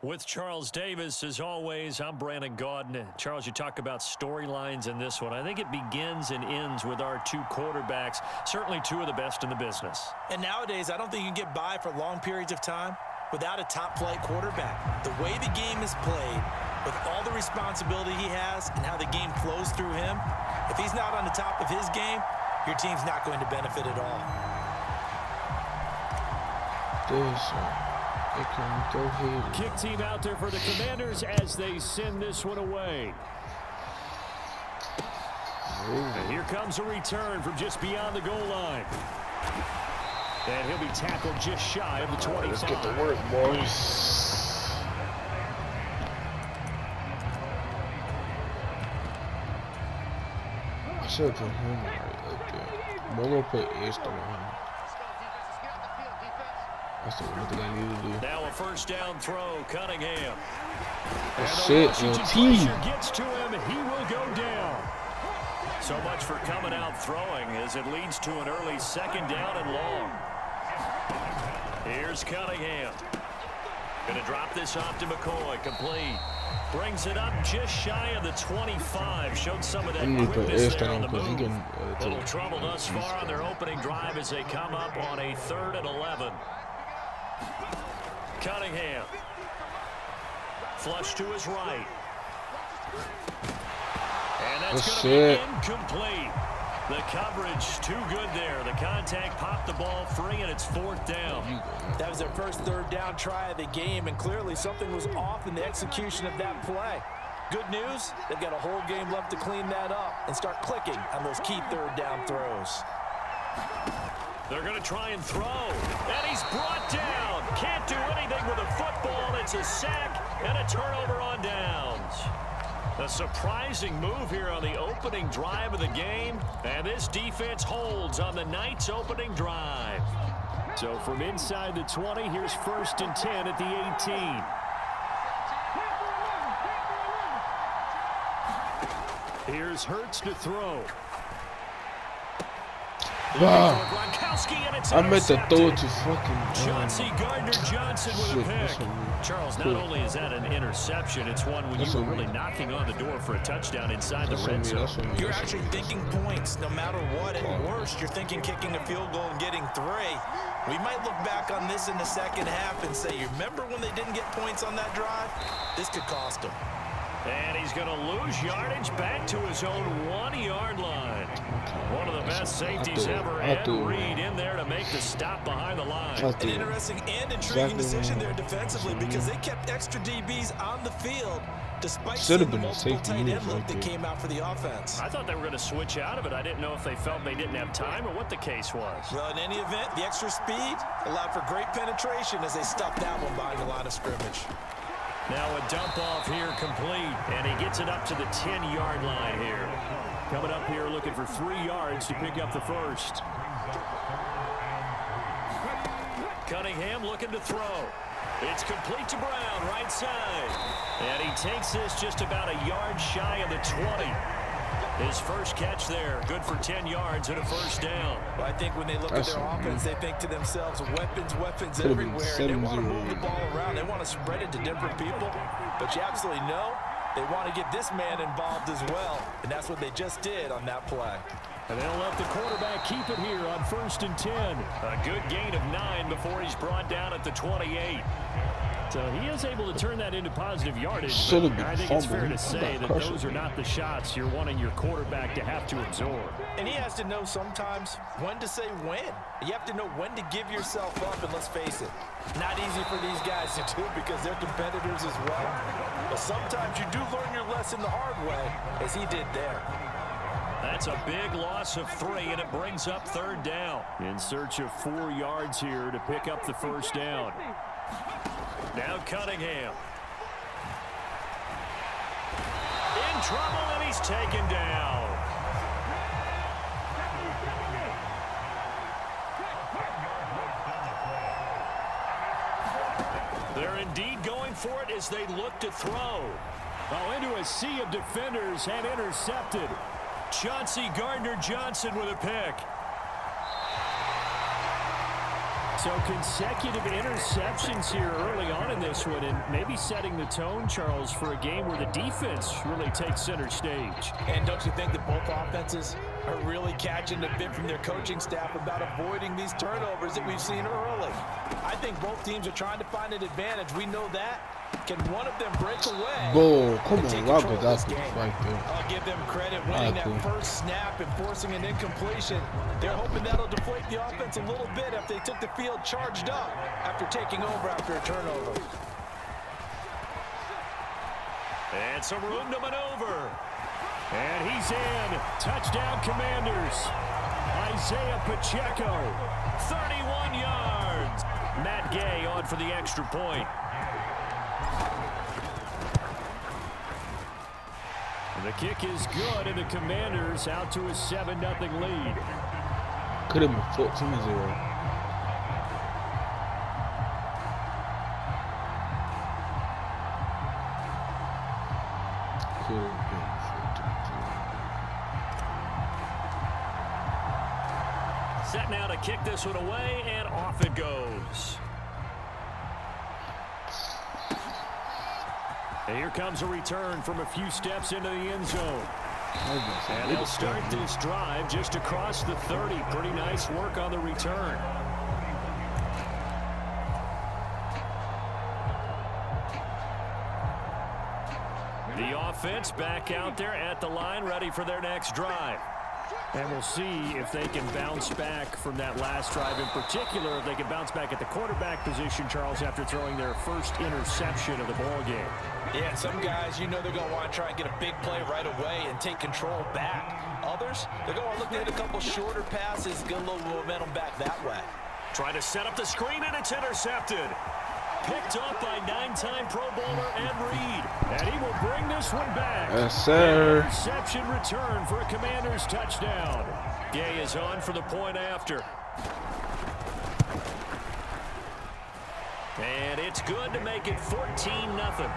With Charles Davis, as always, I'm Brandon Gaudin. Charles, you talk about storylines in this one. I think it begins and ends with our two quarterbacks, certainly two of the best in the business. And nowadays, I don't think you can get by for long periods of time without a top-flight quarterback. The way the game is played, with all the responsibility he has and how the game flows through him, if he's not on the top of his game, your team's not going to benefit at all. Kick team out there for the Commanders as they send this one away. And here comes a return from just beyond the goal line. And he'll be tackled just shy of the 25. Let's get to work, boys. I should have put him right up there. We're going to put Esther on him. That's the one thing I need to do. Now a first down throw, Cunningham. Shit, T. Gets to him, he will go down. So much for coming out throwing as it leads to an early second down and long. Here's Cunningham. Going to drop this off to McCoy, complete. Brings it up just shy of the 25. Showed some of that quickness there on the move. A little trouble thus far on their opening drive as they come up on a 3rd and 11. Cunningham. Flush to his right. And that's going to be incomplete. The coverage too good there. The contact popped the ball free, and it's 4th down. That was their first 3rd down try of the game, and clearly something was off in the execution of that play. Good news, they've got a whole game left to clean that up and start clicking on those key 3rd down throws. They're going to try and throw, and he's brought down. Can't do anything with a football. It's a sack and a turnover on downs. A surprising move here on the opening drive of the game, and this defense holds on the Knights' opening drive. So from inside the 20, here's 1st and 10 at the 18. Here's Hurts to throw. Wow. I meant to throw it to fucking Chauncey Gardner-Johnson with a pick. Charles, not only is that an interception, it's one when you were really knocking on the door for a touchdown inside the red zone. You're actually thinking points no matter what. At worst, you're thinking kicking a field goal and getting 3. We might look back on this in the second half and say, you remember when they didn't get points on that drive? This could cost them. And he's going to lose yardage back to his own 1-yard line. One of the best safeties ever, Ed Reed, in there to make the stop behind the line. An interesting and intriguing decision there defensively because they kept extra DBs on the field despite seeing the multiple tight end look that came out for the offense. I thought they were going to switch out of it. I didn't know if they felt they didn't have time or what the case was. Well, in any event, the extra speed allowed for great penetration as they stuffed that one behind the line of scrimmage. Now a dump off here complete, and he gets it up to the 10-yard line here. Coming up here looking for 3 yards to pick up the first. Cunningham looking to throw. It's complete to Brown, right side. And he takes this just about a yard shy of the 20. His first catch there, good for 10 yards and a first down. Well, I think when they look at their offense, they think to themselves, weapons everywhere. And they want to move the ball around. They want to spread it to different people. But you absolutely know they want to get this man involved as well. And that's what they just did on that play. And they'll let the quarterback keep it here on 1st and 10. A good gain of 9 before he's brought down at the 28. So he is able to turn that into positive yardage. I think it's fair to say that those are not the shots you're wanting your quarterback to have to absorb. And he has to know sometimes when to say when. You have to know when to give yourself up, and let's face it, not easy for these guys to do because they're competitors as well. But sometimes you do learn your lesson the hard way, as he did there. That's a big loss of 3, and it brings up 3rd down. In search of 4 yards here to pick up the first down. Now Cunningham. In trouble, and he's taken down. They're indeed going for it as they look to throw. Oh, into a sea of defenders and intercepted. Chauncey Gardner-Johnson with a pick. So consecutive interceptions here early on in this one, and maybe setting the tone, Charles, for a game where the defense really takes center stage. And don't you think that both offenses are really catching the bit from their coaching staff about avoiding these turnovers that we've seen early? I think both teams are trying to find an advantage. We know that. Can one of them break away? Whoa, come and on, take Robert, control of that's this game? right there. I'll give them credit winning that first snap and forcing an incompletion. They're hoping that'll deflate the offense a little bit if they took the field charged up after taking over after a turnover. And some room to maneuver. And he's in. Touchdown, Commanders. Isaiah Pacheco, 31 yards. Matt Gay on for the extra point. And the kick is good, and the Commanders out to a 7-0 lead. Could have been 14-0. Set now to kick this one away, and off it goes. And here comes a return from a few steps into the end zone. And they'll start this drive just across the 30. Pretty nice work on the return. The offense back out there at the line, ready for their next drive. And we'll see if they can bounce back from that last drive in particular, if they can bounce back at the quarterback position, Charles, after throwing their first interception of the ball game. Yeah, some guys, you know they're going to want to try and get a big play right away and take control back. Others, they're going to look at a couple shorter passes, get a little momentum back that way. Try to set up the screen, and it's intercepted. Picked up by 9-time Pro Bowler Ed Reed. And he will bring this one back. Yes, sir. Interception return for a Commanders touchdown. Gay is on for the point after. And it's good to make it 14-0.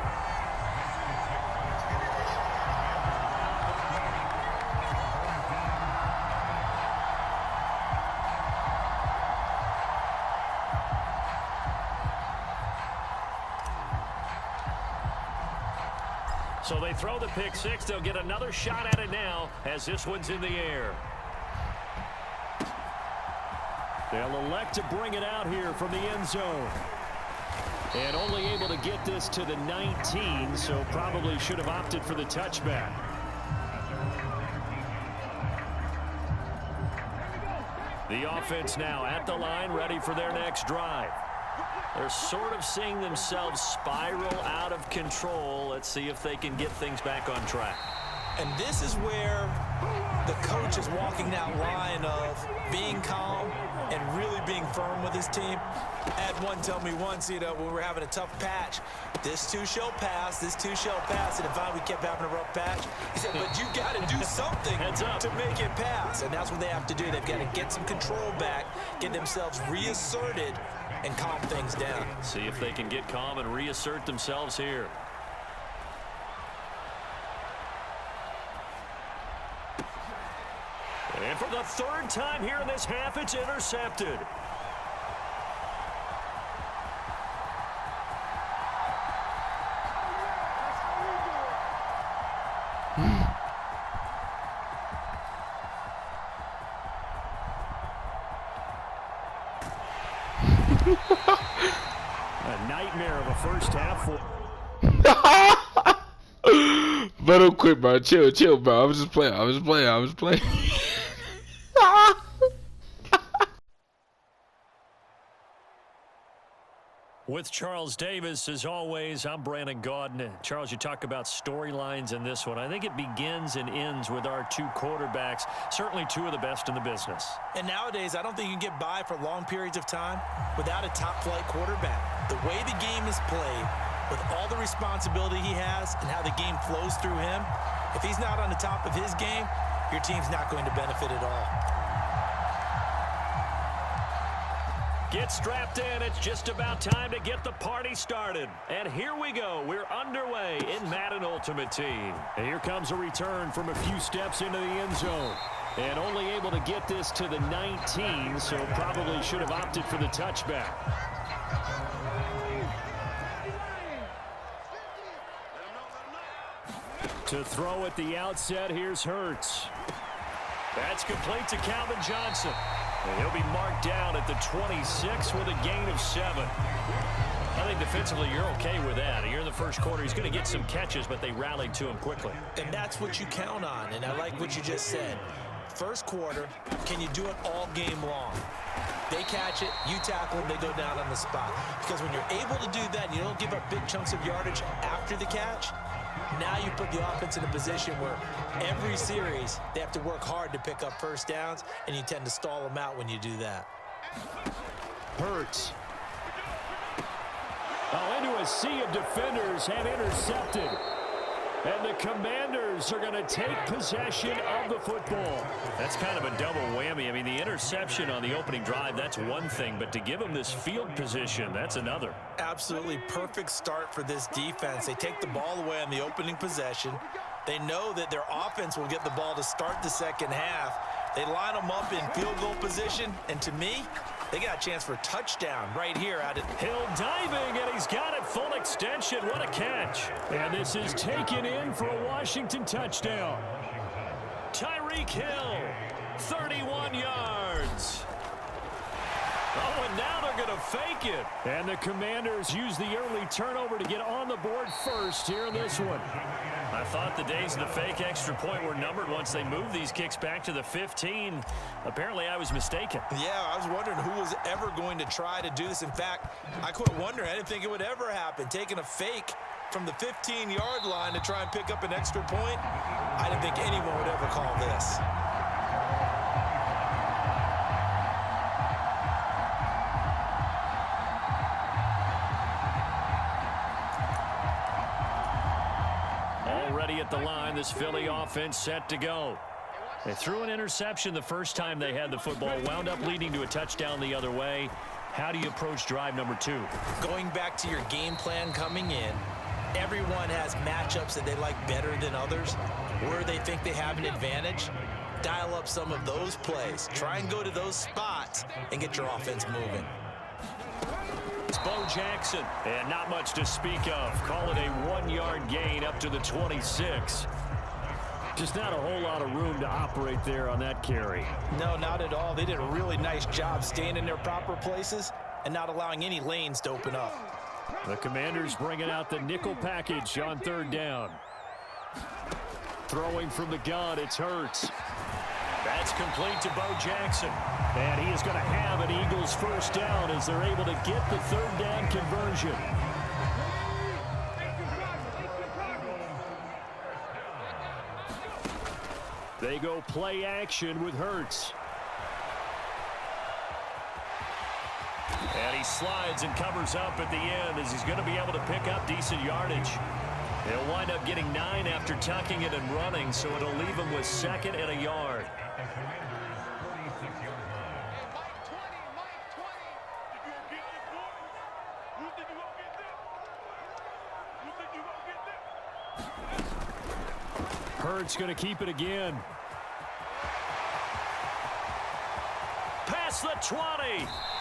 So they throw the pick six. They'll get another shot at it now as this one's in the air. They'll elect to bring it out here from the end zone. And only able to get this to the 19, so probably should have opted for the touchback. The offense now at the line, ready for their next drive. They're sort of seeing themselves spiral out of control. Let's see if they can get things back on track. And this is where the coach is walking that line of being calm and really being firm with his team. I had one tell me once, you know, when we were having a tough patch, this too shall pass, this too shall pass. And if we kept having a rough patch, he said, but you got to do something to make it pass. And that's what they have to do. They've got to get some control back, get themselves reasserted, and calm things down. See if they can get calm and reassert themselves here. And for the third time here in this half, it's intercepted. A nightmare of a first half for... But don't quit, bro. Chill, bro. I was just playing. With Charles Davis, as always, I'm Brandon Gaudin. Charles, you talk about storylines in this one. I think it begins and ends with our two quarterbacks, certainly two of the best in the business. And nowadays, I don't think you can get by for long periods of time without a top-flight quarterback. The way the game is played, with all the responsibility he has and how the game flows through him, if he's not on the top of his game, your team's not going to benefit at all. Get strapped in. It's just about time to get the party started. And here we go. We're underway in Madden Ultimate Team. And here comes a return from a few steps into the end zone. And only able to get this to the 19, so probably should have opted for the touchback. To throw at the outset, here's Hurts. That's complete to Calvin Johnson. And he'll be marked down at the 26 with a gain of 7. I think defensively you're okay with that. Here in the first quarter, he's going to get some catches, but they rallied to him quickly. And that's what you count on, and I like what you just said. First quarter, can you do it all game long? They catch it, you tackle them, they go down on the spot. Because when you're able to do that, you don't give up big chunks of yardage after the catch, now you put the offense in a position where every series they have to work hard to pick up first downs, and you tend to stall them out when you do that. Hurts. Into a sea of defenders and intercepted. And the Commanders are going to take possession of the football. That's kind of a double whammy. I mean, the interception on the opening drive, that's one thing. But to give them this field position, that's another. Absolutely perfect start for this defense. They take the ball away on the opening possession. They know that their offense will get the ball to start the second half. They line them up in field goal position. And to me, they got a chance for a touchdown right here out at Hill diving, and he's got it full extension. What a catch. And this is taken in for a Washington touchdown. Tyreek Hill, 31 yards. Oh, and now they're going to fake it. And the Commanders use the early turnover to get on the board first here in this one. I thought the days of the fake extra point were numbered once they moved these kicks back to the 15. Apparently, I was mistaken. Yeah, I was wondering who was ever going to try to do this. In fact, I quit wondering. I didn't think it would ever happen. Taking a fake from the 15-yard line to try and pick up an extra point, I didn't think anyone would ever call this. Already at the line, this Philly offense set to go. They threw an interception the first time they had the football, wound up leading to a touchdown the other way. How do you approach drive number 2? Going back to your game plan coming in, everyone has matchups that they like better than others, where they think they have an advantage. Dial up some of those plays. Try and go to those spots and get your offense moving. It's Bo Jackson, and not much to speak of. Call it a 1-yard gain up to the 26. Just not a whole lot of room to operate there on that carry. No, not at all. They did a really nice job staying in their proper places and not allowing any lanes to open up. The Commanders bringing out the nickel package on 3rd down. Throwing from the gun, it's Hurts. That's complete to Bo Jackson. And he is going to have an Eagles first down as they're able to get the 3rd down conversion. They go play action with Hurts. And he slides and covers up at the end as he's going to be able to pick up decent yardage. They'll wind up getting 9 after tucking it and running, so it'll leave him with 2nd and a yard. Hurts going to keep it again. Past the 20.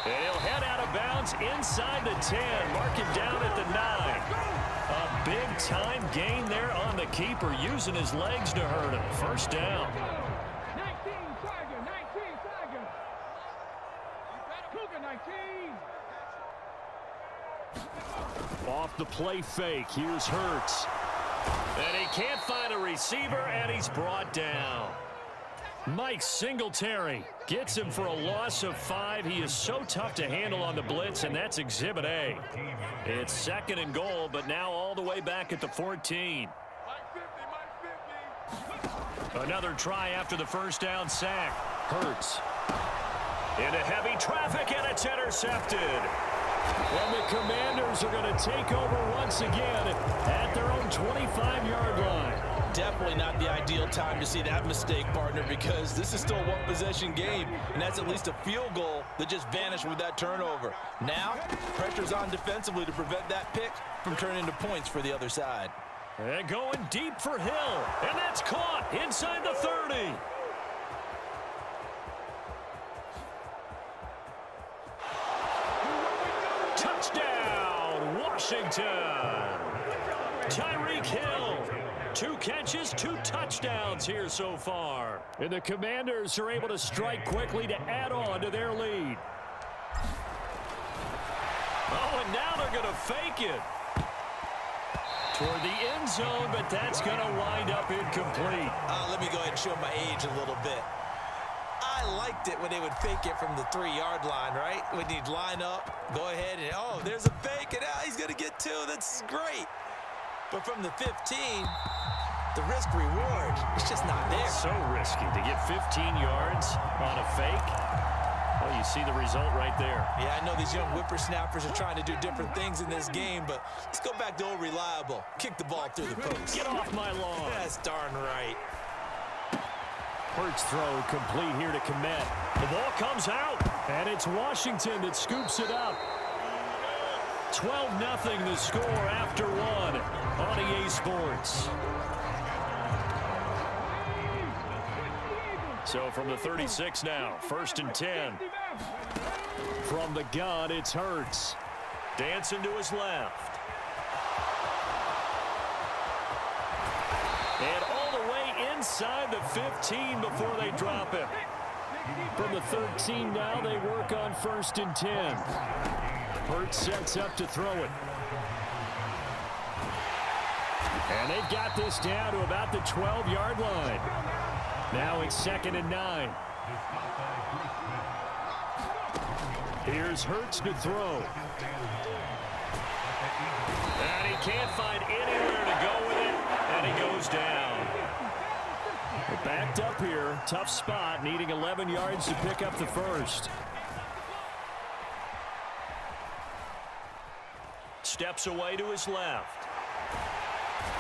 And he'll head out of bounds inside the 10. Mark him down at the 9. A big-time gain there on the keeper, using his legs to hurt him. First down. 19 Tiger. Cougar 19. Off the play fake. Here's Hurts. And he can't find a receiver, and he's brought down. Mike Singletary gets him for a loss of 5. He is so tough to handle on the blitz, and that's Exhibit A. It's 2nd and goal, but now all the way back at the 14. Another try after the first down sack. Hurts. Into heavy traffic, and it's intercepted. And the Commanders are going to take over once again at their own 25-yard line. Definitely not the ideal time to see that mistake, partner, because this is still a one-possession game, and that's at least a field goal that just vanished with that turnover. Now, pressure's on defensively to prevent that pick from turning into points for the other side. And going deep for Hill, and that's caught inside the 30. Touchdown, Washington. Tyreek Hill. 2 catches, 2 touchdowns here so far. And the Commanders are able to strike quickly to add on to their lead. Oh, and now they're going to fake it. Toward the end zone, but that's going to wind up incomplete. Let me go ahead and show my age a little bit. I liked it when they would fake it from the 3-yard line, right? When you'd line up, go ahead, and oh, there's a fake, and he's going to get 2. That's great. But from the 15, the risk-reward, it's just not there. So risky to get 15 yards on a fake. Well, you see the result right there. Yeah, I know these young whippersnappers are trying to do different things in this game, but let's go back to old reliable. Kick the ball through the post. Get off my lawn. That's darn right. Hurts throw complete here to Komet. The ball comes out. And it's Washington that scoops it up. 12-0 the score after 1 on EA Sports. So from the 36 now, 1st and 10. From the gun, it's Hurts. Dancing to his left. And all the way inside the 15 before they drop him. From the 13 now, they work on 1st and 10. Hurts sets up to throw it. And they've got this down to about the 12-yard line. Now it's 2nd and 9. Here's Hurts to throw. And he can't find anywhere to go with it, and he goes down. They're backed up here. Tough spot, needing 11 yards to pick up the first. Steps away to his left.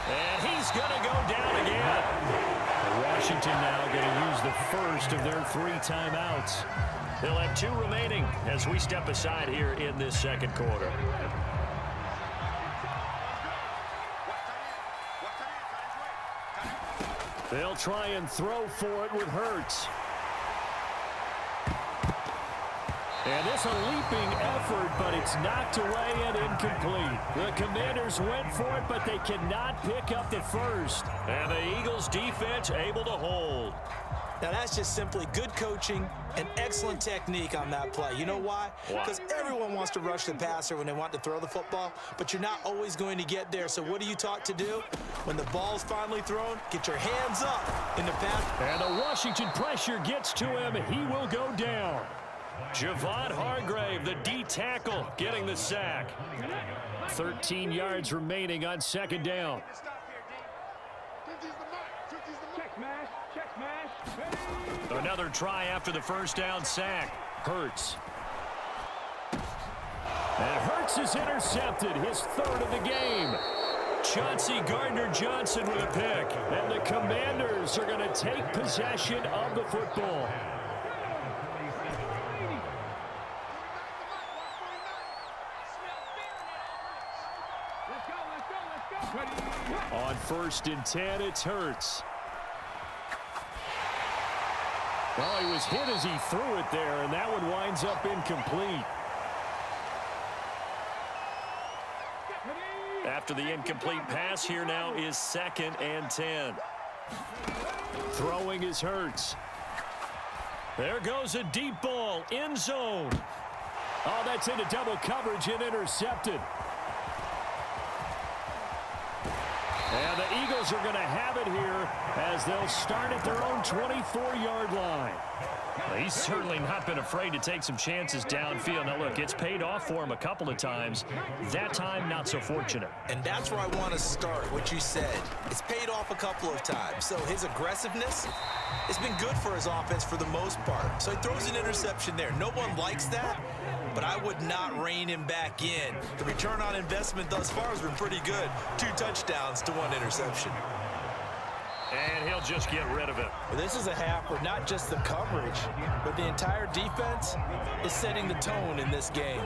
And he's going to go down again. Washington now going to use the first of their 3 timeouts. They'll have 2 remaining as we step aside here in this second quarter. They'll try and throw for it with Hurts. And this a leaping effort, but it's knocked away and incomplete. The Commanders went for it, but they cannot pick up the first. And the Eagles defense able to hold. Now, that's just simply good coaching and excellent technique on that play. You know why? Because everyone wants to rush the passer when they want to throw the football, but you're not always going to get there. So what are you taught to do? When the ball's finally thrown, get your hands up in the pass. And the Washington pressure gets to him. He will go down. Javon Hargrave, the D tackle, getting the sack. 13 yards remaining on 2nd down. Another try after the first down sack. Hurts. And Hurts is intercepted, his 3rd of the game. Chauncey Gardner-Johnson with a pick. And the Commanders are going to take possession of the football. On 1st and 10, it's Hurts. Well, he was hit as he threw it there, and that one winds up incomplete. After the incomplete pass, here now is 2nd and 10. Throwing is Hurts. There goes a deep ball, end zone. Oh, that's into double coverage and intercepted. And the Eagles are going to have it here as they'll start at their own 24-yard line. Well, he's certainly not been afraid to take some chances downfield. Now, look, it's paid off for him a couple of times. That time, not so fortunate. And that's where I want to start, what you said. It's paid off a couple of times. So his aggressiveness has been good for his offense for the most part. So he throws an interception there. No one likes that, but I would not rein him back in. The return on investment thus far has been pretty good. 2 touchdowns to 1 interception. And he'll just get rid of it. This is a half where not just the coverage, but the entire defense is setting the tone in this game.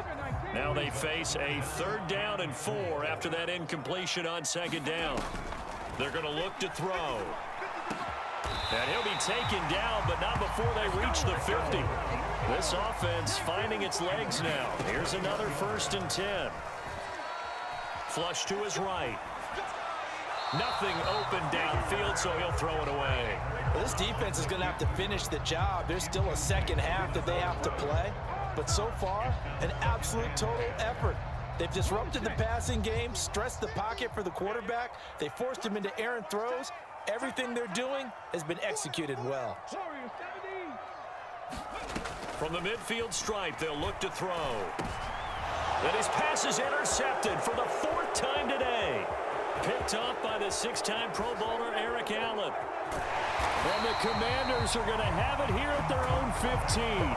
Now they face a 3rd down and 4 after that incompletion on 2nd down. They're going to look to throw. And he'll be taken down, but not before they reach the 50. This offense finding its legs now. Here's another 1st and 10. Flush to his right. Nothing open downfield, so he'll throw it away. This defense is going to have to finish the job. There's still a second half that they have to play. But so far, an absolute total effort. They've disrupted the passing game, stressed the pocket for the quarterback. They forced him into errant throws. Everything they're doing has been executed well. From the midfield stripe, they'll look to throw. And his pass is intercepted for the 4th time today. Picked off by the 6-time Pro Bowler Eric Allen. And the Commanders are going to have it here at their own 15.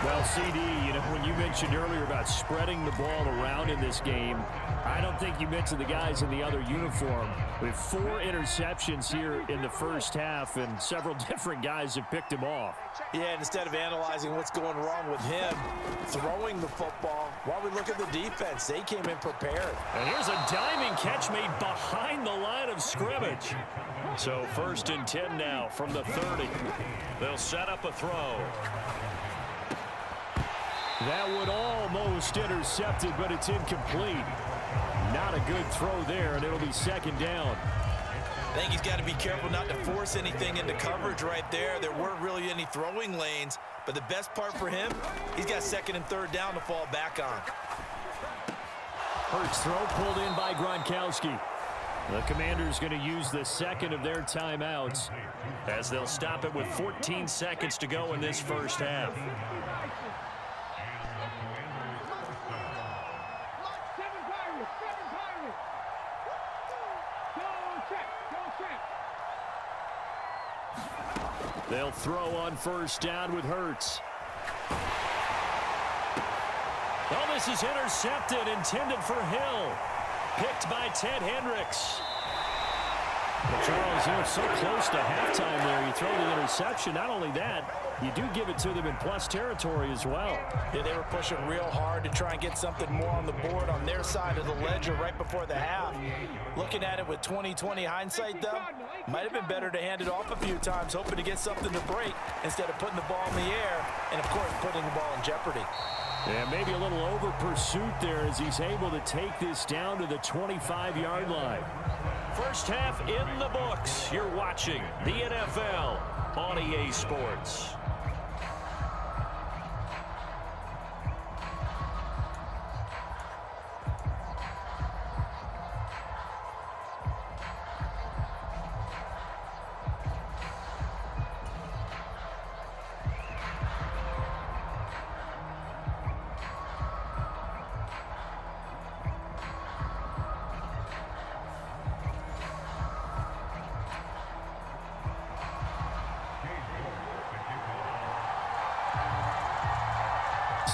Well, CD, you know, when you mentioned earlier about spreading the ball around in this game, I don't think you mentioned the guys in the other uniform. We have 4 interceptions here in the first half, and several different guys have picked him off. Yeah, and instead of analyzing what's going wrong with him, throwing the football, while we look at the defense, they came in prepared. And here's a diving catch made behind the line of scrimmage. So 1st and 10 now from the 30. They'll set up a throw. That would almost intercepted, but it's incomplete. Not a good throw there, and it'll be 2nd down. I think he's got to be careful not to force anything into coverage right there. There weren't really any throwing lanes, but the best part for him, he's got 2nd and 3rd down to fall back on. Hurts throw pulled in by Gronkowski. The Commanders going to use the 2nd of their timeouts as they'll stop it with 14 seconds to go in this first half. They'll throw on 1st down with Hurts. Oh, this is intercepted, intended for Hill. Picked by Ted Hendricks. But Charles, they're so close to halftime there. You throw the interception. Not only that, you do give it to them in plus territory as well. Yeah, they were pushing real hard to try and get something more on the board on their side of the ledger right before the half. Looking at it with 20/20 hindsight, though, might have been better to hand it off a few times, hoping to get something to break instead of putting the ball in the air and, of course, putting the ball in jeopardy. Yeah, maybe a little over pursuit there as he's able to take this down to the 25-yard line. First half in the books. You're watching the NFL on EA Sports.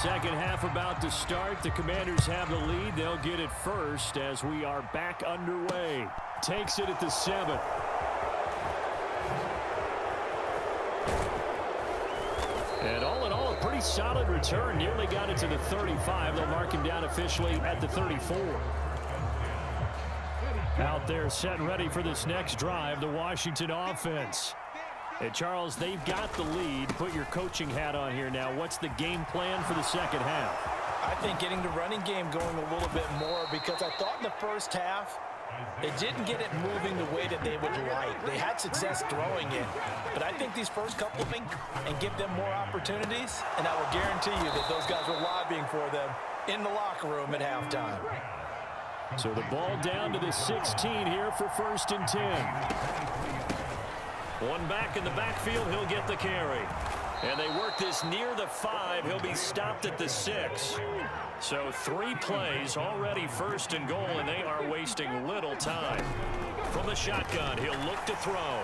Second half about to start. The Commanders have the lead. They'll get it first as we are back underway. Takes it at the 7. And all in all, a pretty solid return. Nearly got it to the 35. They'll mark him down officially at the 34. Out there set ready for this next drive, the Washington offense. And Charles, they've got the lead. Put your coaching hat on here now. What's the game plan for the second half? I think getting the running game going a little bit more, because I thought in the first half they didn't get it moving the way that they would like. They had success throwing it, but I think these first couple of them and give them more opportunities, and I will guarantee you that those guys were lobbying for them in the locker room at halftime. So the ball down to the 16 here for 1st and 10. One back in the backfield, he'll get the carry. And they work this near the 5. He'll be stopped at the 6. So 3 plays, already 1st and goal, and they are wasting little time. From the shotgun, he'll look to throw.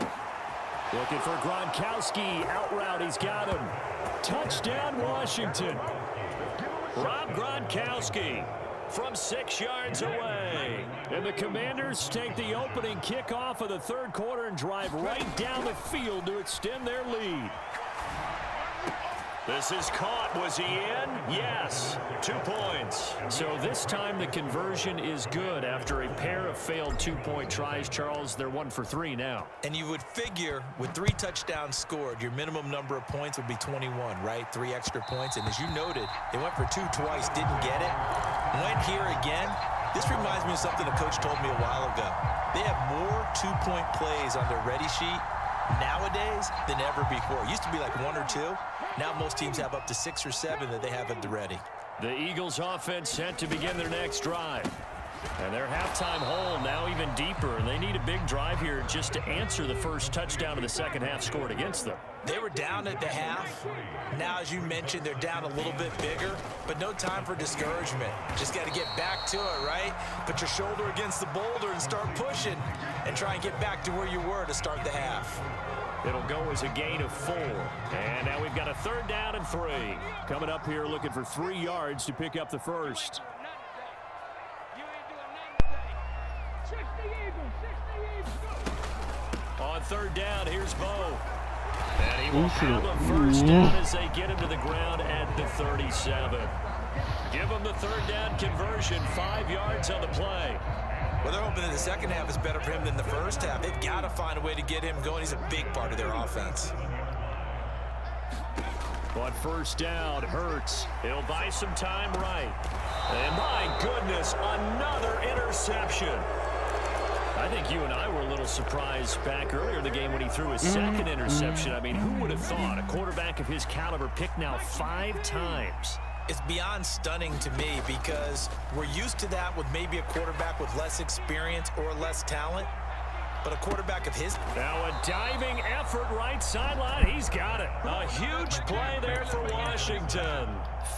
Looking for Gronkowski. Out route, he's got him. Touchdown, Washington. Rob Gronkowski from 6 yards away. And the Commanders take the opening kickoff of the 3rd quarter and drive right down the field to extend their lead. This is caught. Was he in? Yes. 2 points. points. So this time the conversion is good. After a pair of failed two-point tries, Charles, they're 1 for 3 now. And you would figure with 3 touchdowns scored, your minimum number of points would be 21, right? 3 extra points. And as you noted, they went for 2 twice, didn't get it. Went here again. This reminds me of something a coach told me a while ago. They have more 2-point plays on their ready sheet nowadays than ever before. It used to be like 1 or 2. Now most teams have up to 6 or 7 that they have at the ready. The Eagles offense set to begin their next drive. And their halftime hole now even deeper, and they need a big drive here just to answer the first touchdown of the second half scored against them. They were down at the half. Now, as you mentioned, they're down a little bit bigger, but no time for discouragement. Just got to get back to it, right? Put your shoulder against the boulder and start pushing and try and get back to where you were to start the half. It'll go as a gain of 4. And now we've got a 3rd down and 3. Coming up here looking for 3 yards to pick up the first. On 3rd down, here's Bo. And he will have a first down as they get him to the ground at the 37. Give him the 3rd down conversion, 5 yards on the play. Well, they're hoping that the second half is better for him than the first half. They've got to find a way to get him going. He's a big part of their offense. On 1st down, Hurts. He'll buy some time right. And my goodness, another interception. I think you and I were a little surprised back earlier in the game when he threw his second interception. I mean, who would have thought a quarterback of his caliber picked now 5 times? It's beyond stunning to me because we're used to that with maybe a quarterback with less experience or less talent. But a quarterback of his... Now a diving effort right sideline. He's got it. A huge play there for Washington.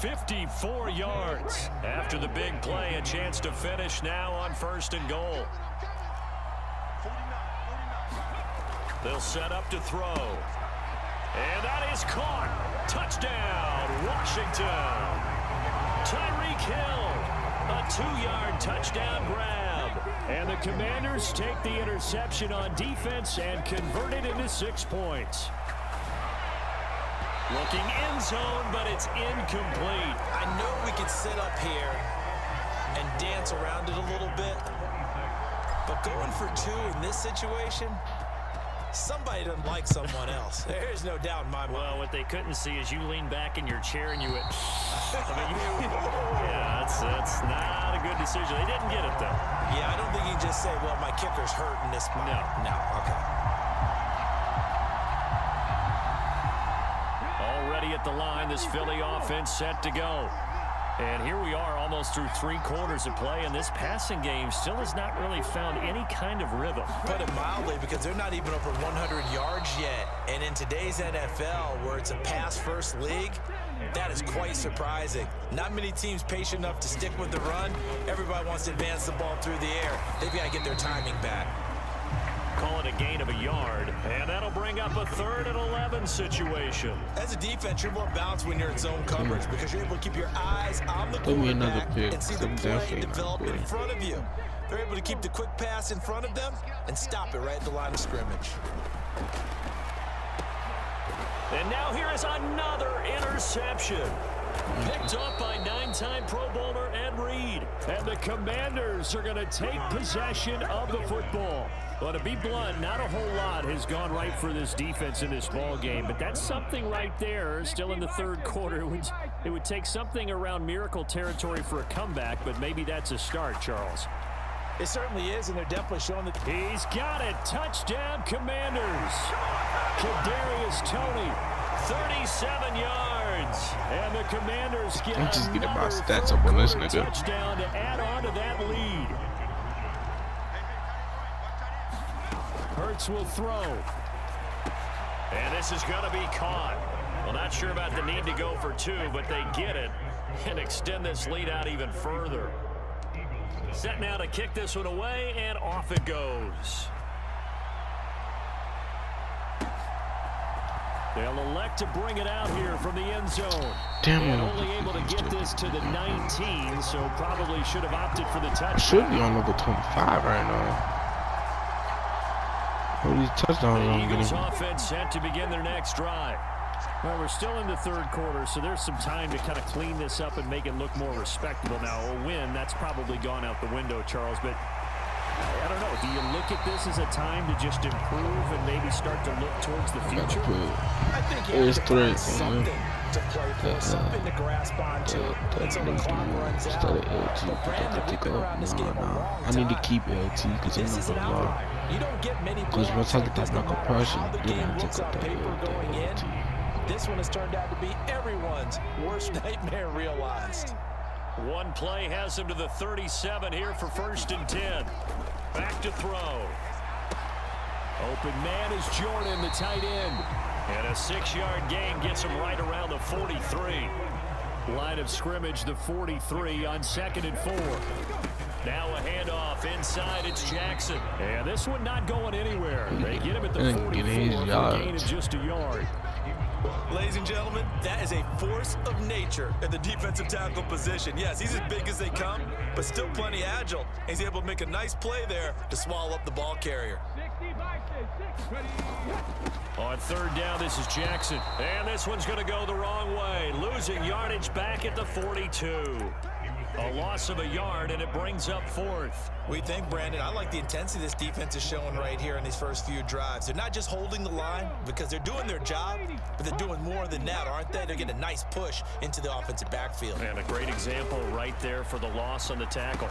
54 yards. After the big play, a chance to finish now on 1st and goal. They'll set up to throw. And that is caught. Touchdown, Washington. Tyreek Hill, a 2-yard touchdown grab. And the Commanders take the interception on defense and convert it into 6 points. Looking end zone, but it's incomplete. I know we could sit up here and dance around it a little bit, but going for 2 in this situation, somebody doesn't like someone else. There's no doubt in my mind. Well, what they couldn't see is you lean back in your chair and you went, yeah, that's not a good decision. They didn't get it, though. Yeah, I don't think you can just say, well, my kicker's hurt in this spot. No, okay. Already at the line, this Philly offense set to go. And here we are almost through 3 quarters of play, and this passing game still has not really found any kind of rhythm. Put it mildly, because they're not even over 100 yards yet. And in today's NFL, where it's a pass-first league, that is quite surprising. Not many teams patient enough to stick with the run. Everybody wants to advance the ball through the air. They've got to get their timing back. Call it a gain of a yard, and that'll bring up a 3rd and 11 situation. As a defense, you're more balanced when you're in zone coverage because you're able to keep your eyes on the quarterback and see the play develop in front of you. They're able to keep the quick pass in front of them and stop it right at the line of scrimmage. And now here is another interception. Picked up by 9-time Pro Bowler Ed Reed. And the Commanders are going to take possession of the football. Well, to be blunt, not a whole lot has gone right for this defense in this ball game, but that's something right there. Still in the 3rd quarter. It would take something around miracle territory for a comeback, but maybe that's a start, Charles. It certainly is, and they're definitely showing that. He's got it. Touchdown, Commanders. Kadarius Toney, 37 yards. And the Commanders get I'm just getting my another stats up on this nigga. touchdown to add on to that lead. Hurts will throw. And this is going to be caught. Well, not sure about the need to go for 2, but they get it and extend this lead out even further. Set now to kick this one away, and off it goes. They'll elect to bring it out here from the end zone. Damn it. And only able to get this to the 19, so probably should have opted for the touchdown. Should be on number 25 right now. What are these touchdowns The I'm Eagles getting? offense set to begin their next drive. Well, we're still in the third quarter, so there's some time to kind of clean this up and make it look more respectable. Now, a win, that's probably gone out the window, Charles, but I don't know. Do you look at this as a time to just improve and maybe start to look towards the future? I think you have to find something to play for, something to grasp onto until the clock runs out. But Brandon, we've been around this game a long time. I need to keep LT because This is I'm an not gonna lie. outlier. You don't get many Because once blowouts I like get this, that no knuckle matter pressure, how the then game I looks take on that paper going in. LT. This one has turned out to be everyone's worst nightmare realized. One play has him to the 37 here for 1st and 10. Back to throw. Open man is Jordan, the tight end. And a 6-yard gain gets him right around the 43. Line of scrimmage, the 43 on 2nd and 4. Now a handoff inside. It's Jackson. And this one not going anywhere. They get him at the And 44 get his for a yards. gain of just a yard. Ladies and gentlemen, that is a force of nature at the defensive tackle position. Yes, he's as big as they come, but still plenty agile. He's able to make a nice play there to swallow up the ball carrier. 60 by 6. Ready. On 3rd down, this is Jackson. And this one's going to go the wrong way. Losing yardage back at the 42. A loss of a yard, and it brings up 4th. We think, Brandon, I like the intensity this defense is showing right here in these first few drives. They're not just holding the line because they're doing their job, but they're doing more than that, aren't they? They're getting a nice push into the offensive backfield. And a great example right there for the loss on the tackle.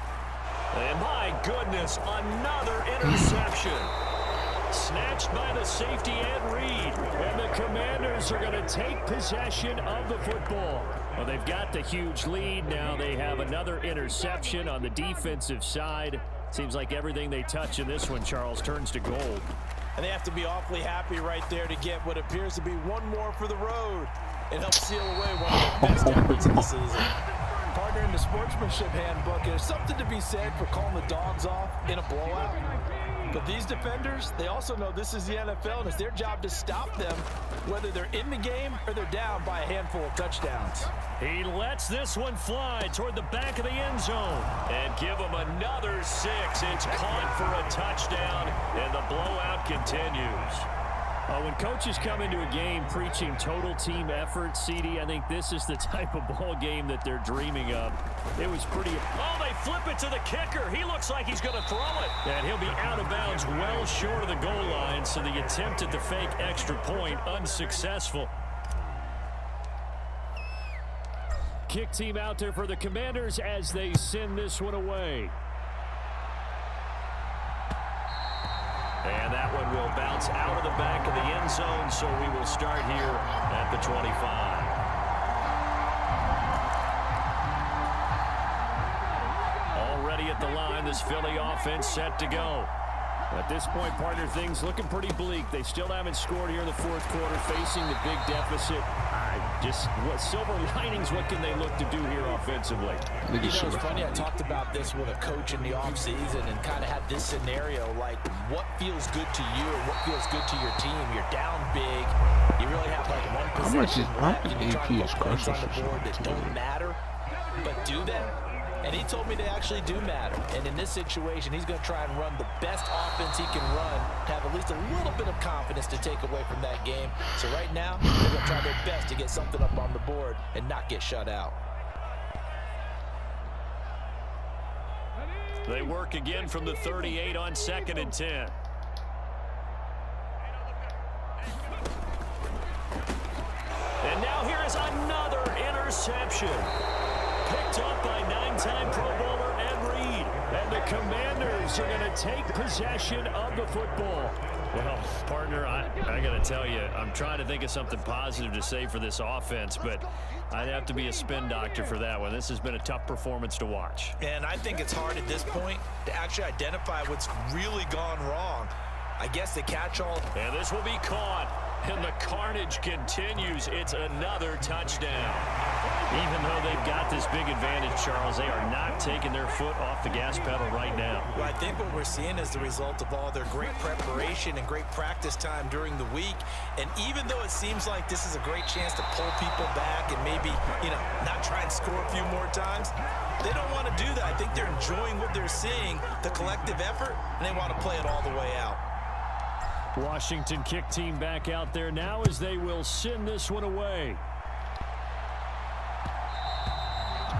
And my goodness, another interception. Snatched by the safety Ed Reed. And the Commanders are going to take possession of the football. Well, they've got the huge lead. Now they have another interception on the defensive side. Seems like everything they touch in this one, Charles, turns to gold. And they have to be awfully happy right there to get what appears to be one more for the road. It helps seal away one of the best efforts of the season. Partner, in the sportsmanship handbook, there's something to be said for calling the dogs off in a blowout. But these defenders, they also know this is the NFL, and it's their job to stop them, whether they're in the game or they're down by a handful of touchdowns. He lets this one fly toward the back of the end zone. And give him another 6. It's caught for a touchdown, and the blowout continues. When coaches come into a game preaching total team effort, CD, I think this is the type of ball game that they're dreaming of. It was pretty... Oh, they flip it to the kicker. He looks like he's going to throw it. And he'll be out of bounds well short of the goal line, so the attempt at the fake extra point unsuccessful. Kick team out there for the Commanders as they send this one away. And that one will bounce out of the back of the end zone, so we will start here at the 25. Already at the line, this Philly offense set to go. At this point, partner, things looking pretty bleak. They still haven't scored here in the 4th quarter, facing the big deficit. What silver linings, what can they look to do here offensively? You know, it's funny, I talked about this with a coach in the offseason and kind of had this scenario, like what feels good to you or what feels good to your team. You're down big. You really have like one possession left, and you're trying to put points on the board that don't matter. But do that? And he told me they actually do matter. And in this situation, he's going to try and run the best offense he can run to have at least a little bit of confidence to take away from that game. So right now, they're going to try their best to get something up on the board and not get shut out. They work again from the 38 on 2nd and 10. And now here is another interception. Picked up by 9-time Pro Bowler Ed Reed. And the Commanders are going to take possession of the football. Well, partner, I got to tell you, I'm trying to think of something positive to say for this offense, but I'd have to be a spin doctor for that one. This has been a tough performance to watch. And I think it's hard at this point to actually identify what's really gone wrong. I guess the catch-all. And this will be caught. And the carnage continues. It's another touchdown. Even though they've got this big advantage, Charles, they are not taking their foot off the gas pedal right now. Well, I think what we're seeing is the result of all their great preparation and great practice time during the week. And even though it seems like this is a great chance to pull people back and maybe, not try and score a few more times, they don't want to do that. I think they're enjoying what they're seeing, the collective effort, and they want to play it all the way out. Washington kick team back out there now as they will send this one away.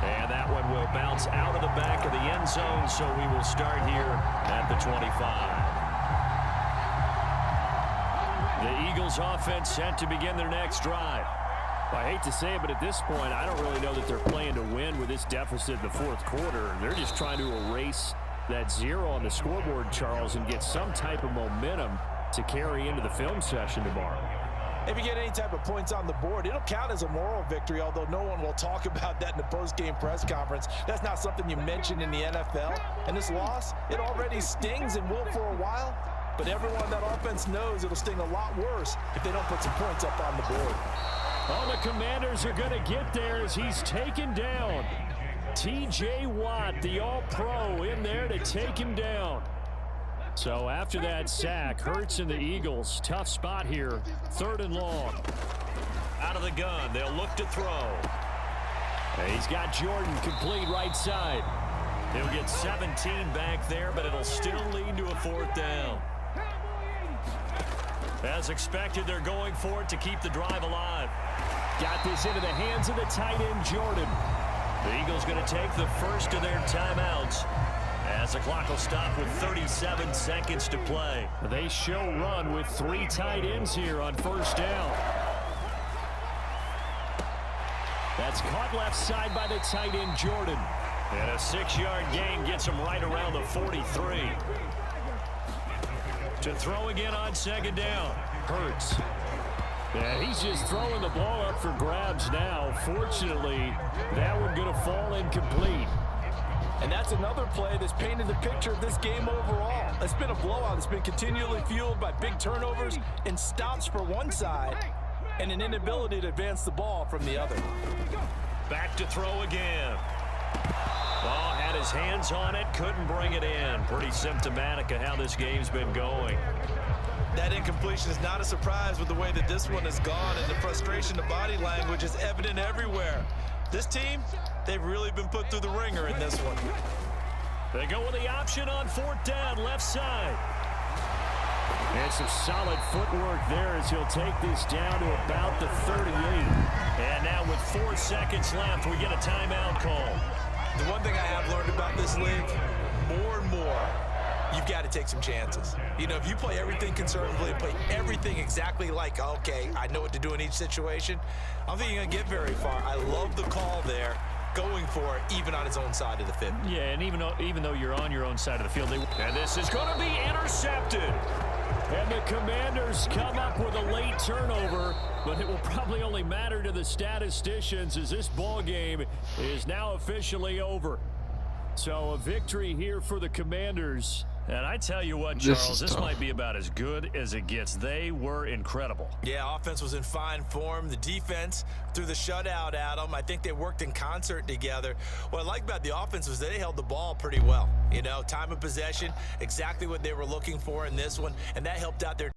And that one will bounce out of the back of the end zone, so we will start here at the 25. The Eagles offense set to begin their next drive. Well, I hate to say it, but at this point, I don't really know that they're playing to win with this deficit in the fourth quarter. They're just trying to erase that 0 on the scoreboard, Charles, and get some type of momentum to carry into the film session tomorrow. If you get any type of points on the board, it'll count as a moral victory, although no one will talk about that in the post-game press conference. That's not something you mention in the NFL. And this loss, it already stings and will for a while, but everyone on that offense knows it'll sting a lot worse if they don't put some points up on the board. Oh, the Commanders are going to get there as he's taken down. T.J. Watt, the All-Pro, in there to take him down. So after that sack, Hurts and the Eagles, tough spot here, 3rd and long. Out of the gun, they'll look to throw. And he's got Jordan complete right side. He'll get 17 back there, but it'll still lead to a 4th down. As expected, they're going for it to keep the drive alive. Got this into the hands of the tight end, Jordan. The Eagles going to take the first of their timeouts as the clock will stop with 37 seconds to play. They show run with 3 tight ends here on 1st down. That's caught left side by the tight end, Jordan. And a 6-yard gain gets him right around the 43. To throw again on 2nd down. Hurts. Yeah, he's just throwing the ball up for grabs now. Fortunately, that one going to fall incomplete. And that's another play that's painted the picture of this game overall. It's been a blowout. It's been continually fueled by big turnovers and stops for one side and an inability to advance the ball from the other. Back to throw again. Oh, had his hands on it, couldn't bring it in. Pretty symptomatic of how this game's been going. That incompletion is not a surprise with the way that this one has gone, and the frustration, the body language is evident everywhere. This team, they've really been put through the ringer in this one. They go with the option on 4th down, left side. And some solid footwork there as he'll take this down to about the 38. And now with 4 seconds left, we get a timeout call. The one thing I have learned about this league, more and more, you've got to take some chances. You know, if you play everything conservatively, play everything exactly like, okay, I know what to do in each situation, I don't think you're going to get very far. I love the call there, going for it, even on his own side of the 50. Yeah, and even though you're on your own side of the field, and this is going to be intercepted. And the Commanders come up with a late turnover, but it will probably only matter to the statisticians as this ball game is now officially over. So a victory here for the Commanders. And I tell you what, Charles, this might be about as good as it gets. They were incredible. Yeah, offense was in fine form. The defense threw the shutout at them. I think they worked in concert together. What I like about the offense was they held the ball pretty well. You know, time of possession, exactly what they were looking for in this one, and that helped out their